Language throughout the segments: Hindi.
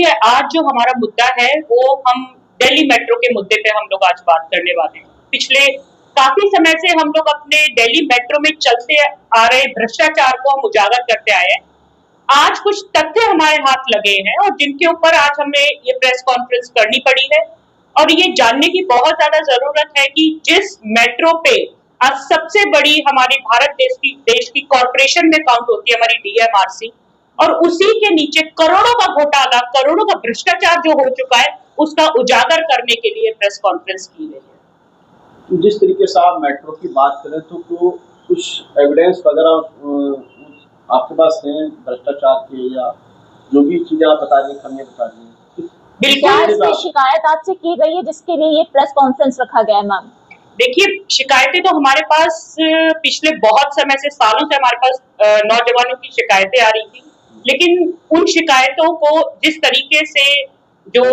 देखिए, आज जो हमारा मुद्दा है वो हम दिल्ली मेट्रो के मुद्दे पे हम लोग आज बात करने वाले हैं। पिछले काफी समय से हम लोग अपने दिल्ली मेट्रो में चलते आ रहे भ्रष्टाचार को हम उजागर करते आए हैं। आज कुछ तथ्य हमारे हाथ लगे हैं और जिनके ऊपर आज हमें ये प्रेस कॉन्फ्रेंस करनी पड़ी है और ये जानने की बहुत ज्यादा जरूरत है कि जिस मेट्रो पे आज सबसे बड़ी हमारी भारत देश की कॉर्पोरेशन में काउंट होती है हमारी डीएमआरसी, और उसी के नीचे करोड़ों का घोटाला, करोड़ों का भ्रष्टाचार जो हो चुका है, उसका उजागर करने के लिए प्रेस कॉन्फ्रेंस की गई है। तो जिस तरीके से आप मेट्रो की बात करें तो कुछ एविडेंस वगैरह आपके पास है भ्रष्टाचार के, या जो भी चीजें आप बता रही हैं, हमें बता रही हैं? बिल्कुल, शिकायत आपसे की गई है जिसके लिए ये प्रेस कॉन्फ्रेंस रखा गया है। मैम देखिए, शिकायतें तो हमारे पास पिछले बहुत समय से, सालों से हमारे पास नौजवानों की शिकायतें आ रही थी, लेकिन उन शिकायतों को जिस तरीके से जो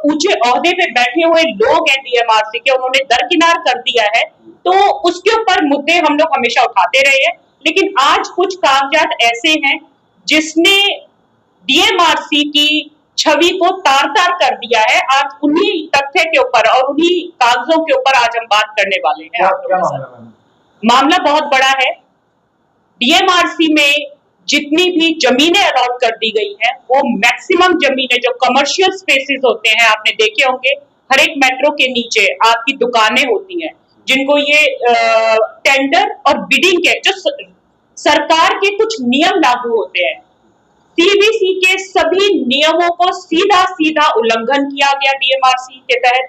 ऊंचे ओहदे पे बैठे हुए लोग हैं डीएमआरसी के, उन्होंने दरकिनार कर दिया है, तो उसके ऊपर मुद्दे हम लोग हमेशा उठाते रहे हैं। लेकिन आज कुछ कागजात ऐसे हैं जिसने डीएमआरसी की छवि को तार-तार कर दिया है। आज उन्हीं तथ्य के ऊपर और उन्हीं कागजों के ऊपर आज हम बात करने वाले हैं। मामला बहुत बड़ा है। डीएमआरसी में जितनी भी जमीनें अलॉट कर दी गई हैं, वो मैक्सिमम जमीनें जो कमर्शियल स्पेसेस होते हैं, आपने देखे होंगे हर एक मेट्रो के नीचे आपकी दुकानें होती हैं, जिनको ये टेंडर और बिडिंग के जो सरकार के कुछ नियम लागू होते हैं, सीवीसी के सभी नियमों को सीधा सीधा उल्लंघन किया गया डीएमआरसी के तहत।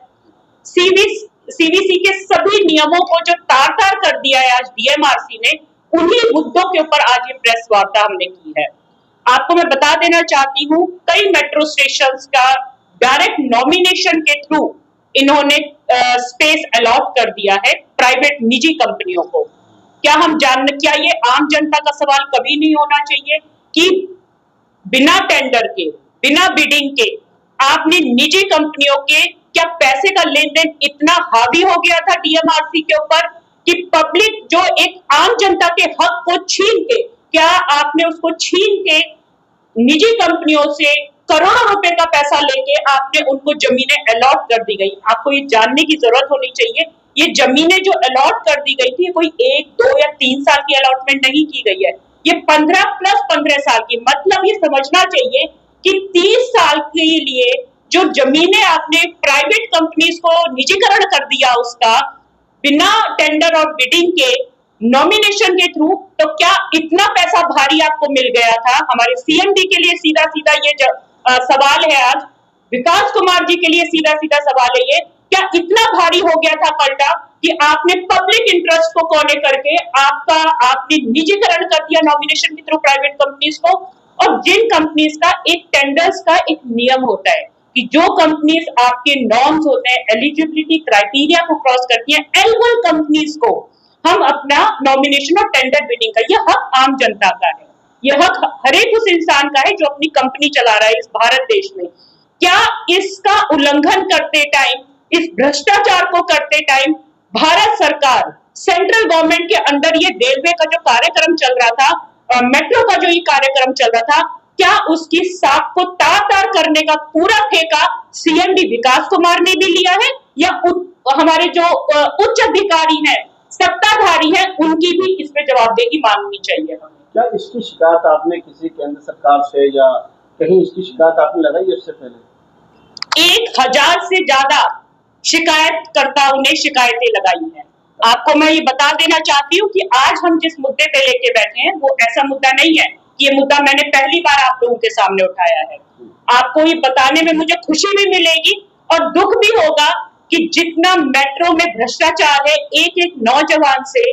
सीवीसी के सभी नियमों को जो तार-तार कर दिया है आज डीएमआरसी ने, उन्हीं मुद्दों के ऊपर आज ये प्रेस वार्ता हमने की है। आपको मैं बता देना चाहती हूँ, कई मेट्रो स्टेशंस का डायरेक्ट नॉमिनेशन के थ्रू इन्होंने स्पेस अलॉट कर दिया है प्राइवेट निजी कंपनियों को। क्या ये आम जनता का सवाल कभी नहीं होना चाहिए कि बिना टेंडर के, बिना बिडिंग के आपने निजी कंपनियों के क्या पैसे का लेन देन इतना हावी हो गया था डीएमआरसी के ऊपर कि पब्लिक जो एक आम जनता के हक को छीन के, क्या आपने उसको छीन के निजी कंपनियों से करोड़ों रुपए का पैसा लेके आपने उनको जमीनें अलॉट कर दी गई। आपको ये जानने की जरूरत होनी चाहिए, ये जमीनें जो अलॉट कर दी गई थी, कोई 1, 2 या 3 साल की अलॉटमेंट नहीं की गई है, ये 15 प्लस 15 साल की। मतलब ये समझना चाहिए कि 30 साल के लिए जो जमीनें आपने प्राइवेट कंपनीज को निजीकरण कर दिया, उसका बिना टेंडर और बिडिंग के नॉमिनेशन के थ्रू, तो क्या इतना पैसा भारी आपको मिल गया था? हमारे सीएमडी के लिए सीधा सीधा ये सवाल है, आज विकास कुमार जी के लिए सीधा सीधा सवाल है, ये क्या इतना भारी हो गया था पलटा कि आपने पब्लिक इंटरेस्ट को कोने करके आपने निजीकरण कर दिया नॉमिनेशन के थ्रू प्राइवेट कंपनीज को। और जिन कंपनीज का एक टेंडर्स का एक नियम होता है कि जो कंपनीज आपके नॉर्म्स होते हैं, एलिजिबिलिटी क्राइटेरिया को क्रॉस करती हैं, एल1 कंपनीज को हम अपना नॉमिनेशन और टेंडर बिडिंग का, यह हक आम जनता का है, यह हक हर एक उस इंसान का है जो अपनी कंपनी चला रहा है इस भारत देश में। क्या इसका उल्लंघन करते टाइम, इस भ्रष्टाचार को करते टाइम भारत सरकार, सेंट्रल गवर्नमेंट के अंदर ये रेलवे का जो कार्यक्रम चल रहा था, मेट्रो का जो ये कार्यक्रम चल रहा था, क्या उसकी साख को तार-तार करने का पूरा ठेका सीएमडी विकास कुमार ने भी लिया है, या हमारे जो उच्च अधिकारी हैं, सत्ताधारी हैं, उनकी भी इस पे जवाबदेही मांगनी चाहिए हमें? क्या इसकी शिकायत आपने किसी केंद्र सरकार से या कहीं इसकी शिकायत आपने लगाई है इससे पहले? 1000 से ज्यादा शिकायतकर्ताओं ने शिकायतें लगाई हैं। आपको मैं ये बता देना चाहती हूँ कि आज हम जिस मुद्दे पे लेके बैठे हैं वो ऐसा मुद्दा नहीं है। ये मुद्दा मैंने पहली बार आप लोगों के सामने उठाया है। आपको ये बताने में मुझे खुशी भी मिलेगी और दुख भी होगा कि जितना मेट्रो में भ्रष्टाचार है, एक एक नौजवान से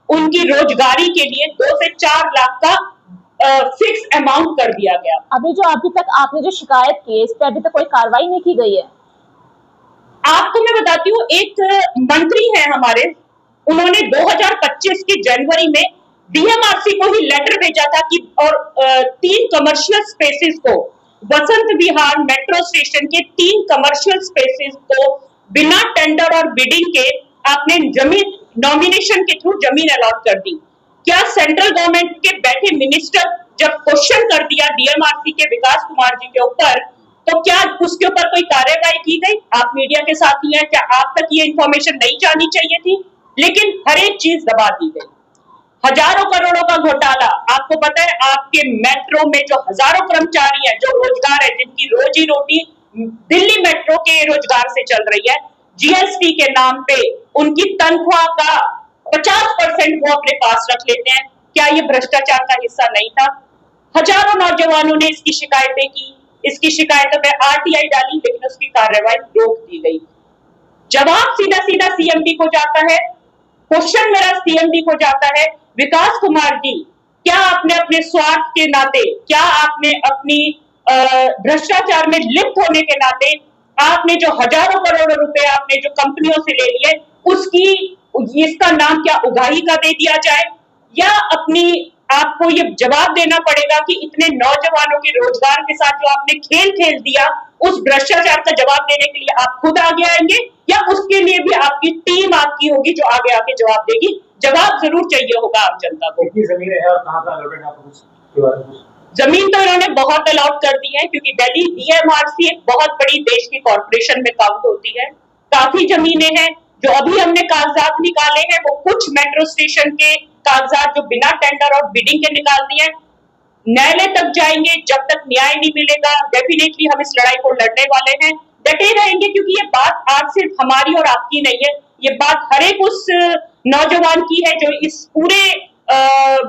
उनकी रोजगारी के लिए 2 से 4 लाख का फिक्स अमाउंट कर दिया गया। अभी तक आपने जो शिकायत की है, इस पर अभी तक कोई कार्रवाई नहीं की गई है? आपको मैं बताती हूँ, एक मंत्री है हमारे, उन्होंने 2025 की जनवरी में डीएमआरसी को ही लेटर भेजा था कि और 3 कमर्शियल स्पेसेस को, वसंत विहार मेट्रो स्टेशन के 3 कमर्शियल स्पेसेस को बिना टेंडर और बिडिंग के आपने जमीन नॉमिनेशन के थ्रू जमीन अलॉट कर दी। क्या सेंट्रल गवर्नमेंट के बैठे मिनिस्टर जब क्वेश्चन कर दिया डीएमआरसी के विकास कुमार जी के ऊपर तो क्या उसके ऊपर कोई कार्रवाई की गई? आप मीडिया के साथ ही हैं, क्या आप तक ये इंफॉर्मेशन नहीं जानी चाहिए थी? लेकिन हर एक चीज दबा दी गई। हजारों करोड़ों का घोटाला। आपको पता है आपके मेट्रो में जो हजारों कर्मचारी हैं, जो रोजगार है, जिनकी रोजी रोटी दिल्ली मेट्रो के रोजगार से चल रही है, जीएसटी के नाम पे उनकी तनख्वाह का 50% वो अपने पास रख लेते हैं। क्या ये भ्रष्टाचार का हिस्सा नहीं था? हजारों नौजवानों ने इसकी शिकायतें की, इसकी शिकायतों पे आरटीआई डाली, लेकिन उसकी कार्रवाई रोक दी गई। जवाब सीधा सीधा सीएमडी को जाता है। क्वेश्चन मेरा सीएमडी को जाता है, विकास कुमार जी, क्या आपने अपने स्वार्थ के नाते, क्या आपने अपनी भ्रष्टाचार में लिप्त होने के नाते आपने जो हजारों करोड़ों रुपए आपने जो कंपनियों से ले लिए, उसकी इसका नाम क्या उगाही का दे दिया जाए, या अपनी आपको ये जवाब देना पड़ेगा कि इतने नौजवानों के रोजगार के साथ जो आपने खेल खेल दिया, उस भ्रष्टाचार का जवाब देने के लिए आप खुद आगे आएंगे, या उसके लिए भी आपकी टीम आपकी होगी जो आगे आके जवाब देगी? जवाब जरूर चाहिए होगा आम जनता को। कितनी जमीनें हैं और कहाँ कहाँ अलॉटेड है आपको? जमीन तो इन्होंने बहुत अलॉट कर दी है, क्योंकि दिल्ली डीएमआरसी एक बहुत बड़ी देश की कॉर्पोरेशन में काउंट होती है। काफी जमीनें हैं। जो अभी हमने कागजात निकाले हैं, वो कुछ मेट्रो स्टेशन के कागजात जो बिना टेंडर और बिडिंग के निकाल दिए हैं। न्यायालय तक जाएंगे, जब तक न्याय नहीं मिलेगा डेफिनेटली हम इस लड़ाई को लड़ने वाले हैं, डटे रहेंगे, क्योंकि ये बात आज सिर्फ हमारी और आपकी नहीं है, ये बात हर एक उस नौजवान की है जो इस पूरे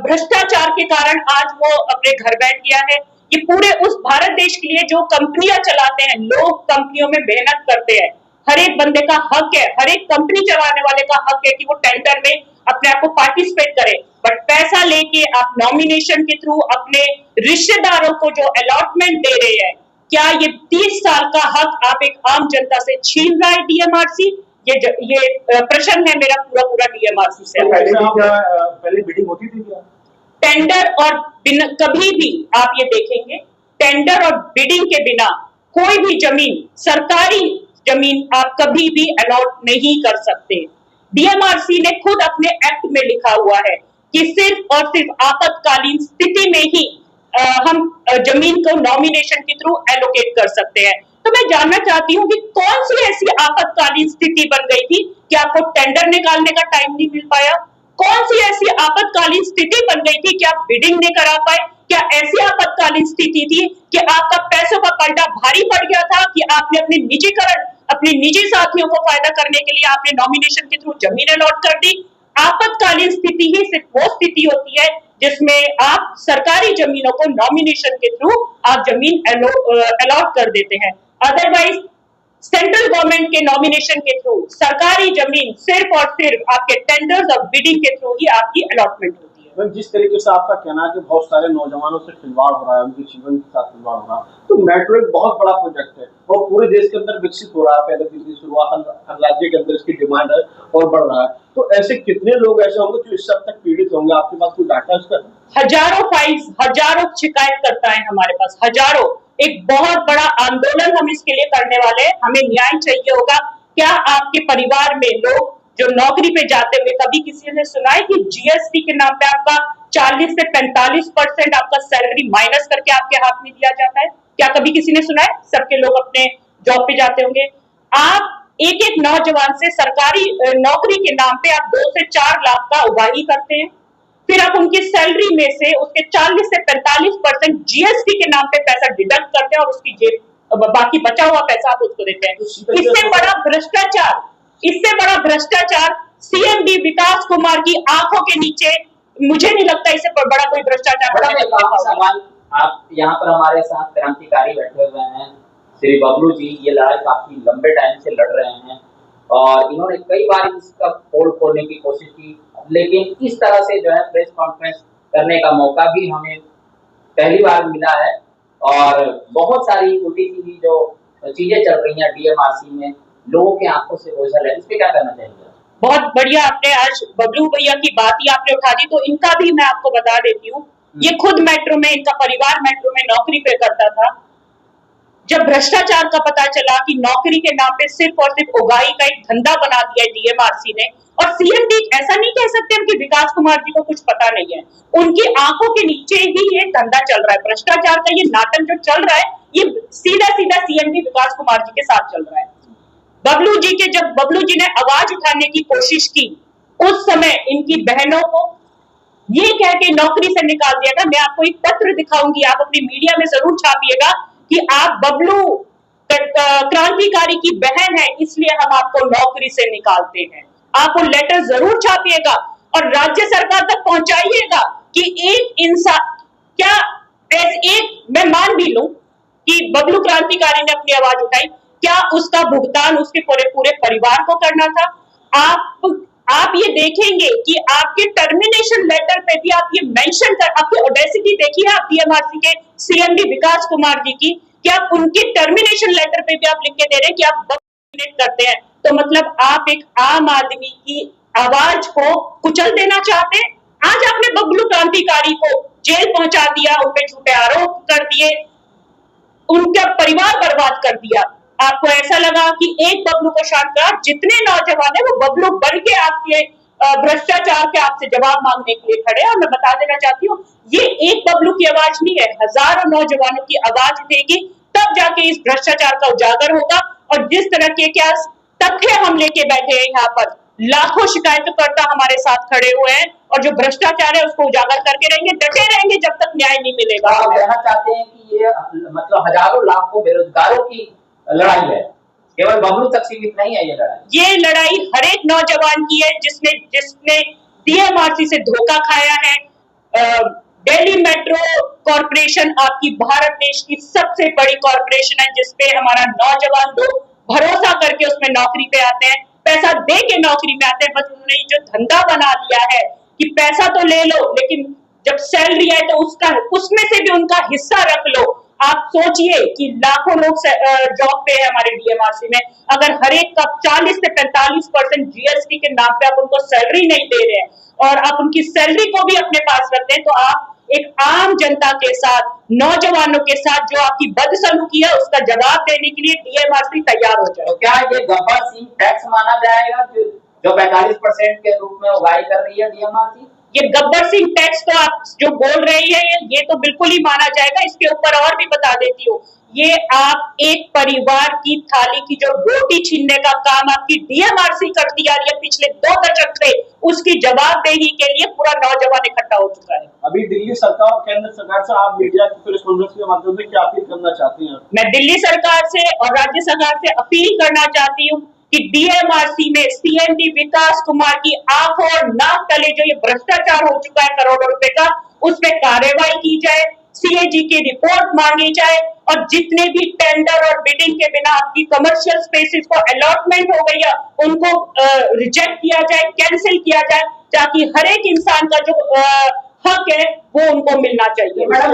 भ्रष्टाचार के कारण आज वो अपने घर बैठ गया है। ये पूरे उस भारत देश के लिए जो कंपनियां चलाते हैं, लोग कंपनियों में मेहनत करते हैं, हर एक बंदे का हक है, हर एक कंपनी चलाने वाले का हक है कि वो टेंडर में अपने आप को पार्टिसिपेट करे, बट पैसा लेके आप नॉमिनेशन के थ्रू अपने रिश्तेदारों को जो अलॉटमेंट दे रहे हैं, क्या ये 30 साल का हक आप एक आम जनता से छीन रहा है डीएमआरसी? ये प्रश्न है मेरा पूरा डीएमआरसी से। पहले बिडिंग होती थी क्या? टेंडर और कभी भी आप ये देखेंगे, टेंडर और बिडिंग के बिना कोई भी जमीन, सरकारी जमीन आप कभी भी अलॉट नहीं कर सकते। डीएमआरसी ने खुद अपने एक्ट में लिखा हुआ है कि सिर्फ और सिर्फ आपातकालीन स्थिति में ही हम जमीन को नॉमिनेशन के थ्रू एलोकेट कर सकते हैं। तो मैं जानना चाहती हूँ कि कौन सी ऐसी आपातकालीन स्थिति बन गई थी कि आपको टेंडर निकालने का टाइम नहीं मिल पाया? कौन सी ऐसी आपातकालीन स्थिति बन गई थी कि आप बिडिंग नहीं करा पाए? क्या ऐसी आपातकालीन स्थिति थी कि आपका पैसों का पलटा भारी पड़ गया था कि आपने अपने निजीकरण, अपने निजी साथियों को फायदा करने के लिए आपने नॉमिनेशन के थ्रू जमीन अलॉट कर दी? आपातकालीन स्थिति ही सिर्फ वो स्थिति होती है जिसमें आप सरकारी जमीनों को नॉमिनेशन के थ्रू आप जमीन अलॉट कर देते हैं। अदरवाइज सेंट्रल गवर्नमेंट के नॉमिनेशन के थ्रू सरकारी जमीन सिर्फ और सिर्फ आपके टेंडर्स और बिडिंग के थ्रू ही आपकी अलॉटमेंट होती है। जिस तरीके से आपका कहना है कि बहुत सारे नौजवानों से खिलवाड़ हो रहा है, उनके जीवन के साथ खिलवाड़ हो रहा है, तो मेट्रो एक बहुत बड़ा प्रोजेक्ट है और पूरे देश के अंदर विकसित हो रहा है। पहले की शुरुआत हर राज्य के अंदर इसकी डिमांड है और बढ़ रहा है। तो ऐसे कितने लोग ऐसे होंगे जो इस हद तक पीड़ित होंगे? आपके पास कोई डाटा इसका? हजारों फाइल्स, हजारों शिकायत करता है हमारे पास, हजारों। एक बहुत बड़ा आंदोलन हम इसके लिए करने वाले हैं। हमें न्याय चाहिए होगा। क्या आपके परिवार में लोग जो नौकरी पे जाते हुए कभी किसी ने सुना है कि जीएसटी के नाम पे आपका 40 से 45% आपका सैलरी माइनस करके आपके हाथ में दिया जाता है? क्या कभी किसी ने सुना है? सबके लोग अपने जॉब पे जाते होंगे। आप एक एक नौजवान से सरकारी नौकरी के नाम पे आप 2 से 4 लाख का उगाही करते हैं, फिर आप उनकी सैलरी में से उसके 40 से 45% जीएसटी के नाम पे पैसा डिडक्ट करते हैं और उसकी जेब बाकी बचा हुआ पैसा आप उसको देते हैं। इससे बड़ा भ्रष्टाचार, इससे बड़ा भ्रष्टाचार सीएमडी विकास कुमार की आंखों के नीचे मुझे नहीं लगता इससे बड़ा कोई भ्रष्टाचार। सवाल, आप यहाँ पर हमारे साथ क्रांतिकारी बैठे हुए हैं श्री बबलू जी, ये लड़ाई काफी लंबे टाइम से लड़ रहे हैं और इन्होंने कई बार इसका पोल खोलने की कोशिश की, लेकिन इस तरह से जो है प्रेस कॉन्फ्रेंस करने का मौका भी हमें पहली बार मिला है और बहुत सारी उल्टी सीधी जो चीजें चल रही हैं डीएमआरसी में, लोगों के आंखों से ओझल है। इस पे क्या करना चाहिए? बहुत बढ़िया, आपने आज बबलू भैया की बात ही आपने उठा दी, तो इनका भी मैं आपको बता देती हूँ। ये खुद मेट्रो में, इनका परिवार मेट्रो में नौकरी पे करता था। जब भ्रष्टाचार का पता चला कि नौकरी के नाम पे सिर्फ और सिर्फ उगाही का एक धंधा बना दिया है डीएमआरसी ने, और सीएम भी ऐसा नहीं कह सकते हम कि विकास कुमार जी को कुछ पता नहीं है, उनकी आंखों के नीचे ही ये धंधा चल रहा है। भ्रष्टाचार का ये नाटक जो चल रहा है, ये सीधा सीधा सीएम भी विकास कुमार जी के साथ चल रहा है। जब बबलू जी ने आवाज उठाने की कोशिश की, उस समय इनकी बहनों को ये कह के नौकरी से निकाल दिया था। मैं आपको एक पत्र दिखाऊंगी, आप अपनी मीडिया में जरूर छापिएगा कि आप बबलू क्रांतिकारी की बहन है, इसलिए हम आपको नौकरी से निकालते हैं। आप वो लेटर जरूर छापिएगा और राज्य सरकार तक पहुंचाइएगा कि एक इंसान क्या मैं मान भी लूं कि बबलू क्रांतिकारी ने अपनी आवाज उठाई, क्या उसका भुगतान उसके पूरे परिवार को करना था? आप ये देखेंगे कि आपके टर्मिनेशन लेटर पे भी आप ये मेंशन कर, आपकी ऑडेसिटी देखिए आप डीएमआरसी के सीएमडी विकास कुमार जी की, कि आप उनके टर्मिनेशन लेटर पे भी आप लिख के दे रहे हैं कि आप टर्मिनेट करते हैं। तो मतलब आप एक आम आदमी की आवाज को कुचल देना चाहते हैं। आज आपने बबलू क्रांतिकारी को जेल पहुंचा दिया, उन पे झूठे आरोप कर दिए, उनका परिवार बर्बाद कर दिया। आपको ऐसा लगा कि एक बबलू को शांत करा, जितने नौजवान है वो बबलू बन के आपके भ्रष्टाचार के आपसे जवाब मांगने के लिए खड़े हैं। और मैं बता देना चाहती हूँ, ये एक बबलू की आवाज नहीं है, हजारों नौजवानों की आवाज उठेगी, तब जाके इस भ्रष्टाचार का उजागर होगा। और जिस तरह के क्या तथ्य हम लेके बैठे हैं यहाँ पर, लाखों शिकायतकर्ता हमारे साथ खड़े हुए हैं और जो भ्रष्टाचार है उसको उजागर करके रहेंगे, डटे रहेंगे जब तक न्याय नहीं मिलेगा। आप कहना चाहते हैं कि ये मतलब हजारों लाखों बेरोजगारों की लड़ाई है, केवल बबलू तक सीमित नहीं है ये लड़ाई हर एक नौजवान की है जिसने डीएमआरसी से धोखा खाया है। दिल्ली मेट्रो कॉर्पोरेशन आपकी भारत देश की सबसे बड़ी कॉर्पोरेशन है, जिसपे हमारा नौजवान लोग भरोसा करके उसमें नौकरी पे आते हैं, पैसा दे के नौकरी में आते हैं। बस उन्होंने जो धंधा बना लिया है कि पैसा तो ले लो, लेकिन जब सैलरी आए तो उसमें से भी उनका हिस्सा रख लो। आप सोचिए कि लाखों लोग जॉब पे है हमारे डीएमआरसी में, अगर हर एक का 40 से 45% जीएसटी के नाम पे आप उनको सैलरी नहीं दे रहे हैं और आप उनकी सैलरी को भी अपने पास रखते हैं, तो आप एक आम जनता के साथ, नौजवानों के साथ जो आपकी बदसलूकी है उसका जवाब देने के लिए डीएमआरसी तैयार हो जाए। तो क्या ये गब्बर सिंह टैक्स माना जाएगा जो 45% के रूप में उगाही कर रही है डीएमआरसी? ये गब्बर सिंह टैक्स तो आप जो बोल रही है ये तो बिल्कुल ही माना जाएगा। इसके ऊपर और भी बता देती हूँ, ये आप एक परिवार की थाली की जो रोटी छीनने का काम आपकी डीएमआरसी करती आ रही है पिछले 2 दशक से, उसकी जवाबदेही के लिए पूरा नौजवान इकट्ठा हो चुका है। अभी दिल्ली सरकार और केंद्र सरकार से आप मीडिया की कॉन्फ्रेंस के माध्यम से क्या अपील करना चाहती हैं? मैं दिल्ली सरकार से और राज्य सरकार से अपील करना चाहती हूँ कि डीएमआरसी में सीएमडी विकास कुमार की आंखों और नाक तले जो ये भ्रष्टाचार हो चुका है करोड़ों रुपए का, उस पर कार्रवाई की जाए, सीएजी की रिपोर्ट मांगी जाए और जितने भी टेंडर और बिडिंग के बिना आपकी कमर्शियल स्पेसेस को अलॉटमेंट हो गई है उनको रिजेक्ट किया जाए, कैंसिल किया जाए, ताकि हर एक इंसान का जो हक है वो उनको मिलना चाहिए। मैडम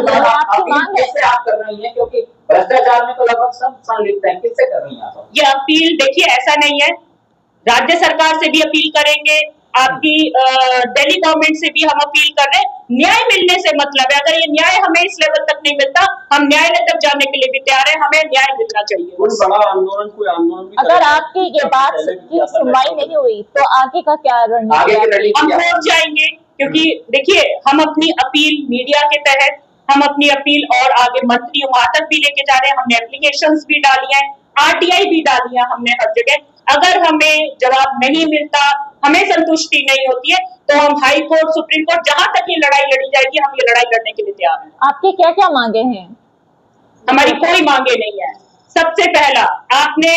किससे आप कर रही हैं, क्योंकि भ्रष्टाचार में तो लगभग सब संलिप्त हैं, किससे कर रही हैं आप? ये अपील देखिए ऐसा नहीं है, राज्य सरकार से भी अपील करेंगे, आपकी दिल्ली गवर्नमेंट से भी हम अपील कर रहे हैं। न्याय मिलने से मतलब है, अगर ये न्याय हमें इस लेवल तक नहीं मिलता, हम न्यायालय तक जाने के लिए भी तैयार है, हमें न्याय मिलना चाहिए। कोई बड़ा आंदोलन भी अगर आपकी ये बात की सुनवाई नहीं हुई तो आगे का क्या रणनीति? हम कोर्ट जाएंगे, क्योंकि देखिए हम अपनी अपील मीडिया के तहत, हम अपनी अपील और आगे मंत्रियों तक भी लेके जा रहे हैं। हमने एप्लीकेशंस भी डाली हैं, आरटीआई भी डाली है हमने हर जगह। अगर हमें जवाब नहीं मिलता, हमें संतुष्टि नहीं होती है, तो हम हाई कोर्ट, सुप्रीम कोर्ट, जहां तक ये लड़ाई लड़ी जाएगी हम ये लड़ाई लड़ने के लिए तैयार हैं। आपके क्या क्या मांगे हैं? हमारी कोई मांगे नहीं है। सबसे पहला, आपने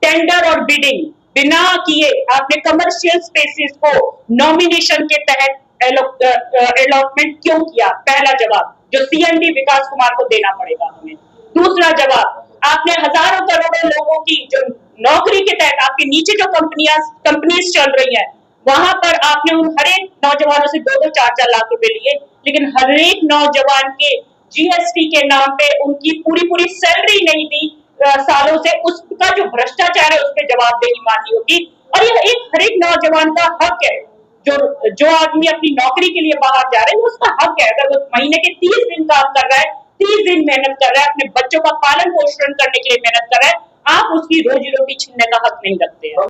टेंडर और बिडिंग बिना किए आपने कमर्शियल स्पेसेस को नॉमिनेशन के तहत अलॉटमेंट क्यों किया? पहला जवाब जो सीएमडी विकास कुमार को देना पड़ेगा हमें। दूसरा जवाब, आपने हजारों करोड़ों लोगों की जो नौकरी के तहत आपके नीचे जो कंपनीज चल रही हैं, वहां पर आपने उन हर एक नौजवानों से 2-2, 4-4 लाख रुपए लिए, लेकिन हर एक नौजवान के जीएसटी के नाम पे उनकी पूरी सैलरी नहीं दी सालों से। उसका जो भ्रष्टाचार है उसके जवाबदेही माननी होगी। और यह हर एक नौजवान का हक है, जो आदमी अपनी नौकरी के लिए बाहर जा रहे हैं उसका हक है। अगर वो महीने के 30 दिन काम कर रहा है 30 दिन मेहनत कर रहा है, अपने बच्चों का पालन पोषण करने के लिए मेहनत कर रहा है, आप उसकी रोजी रोटी छीनने का हक नहीं रखते हैं।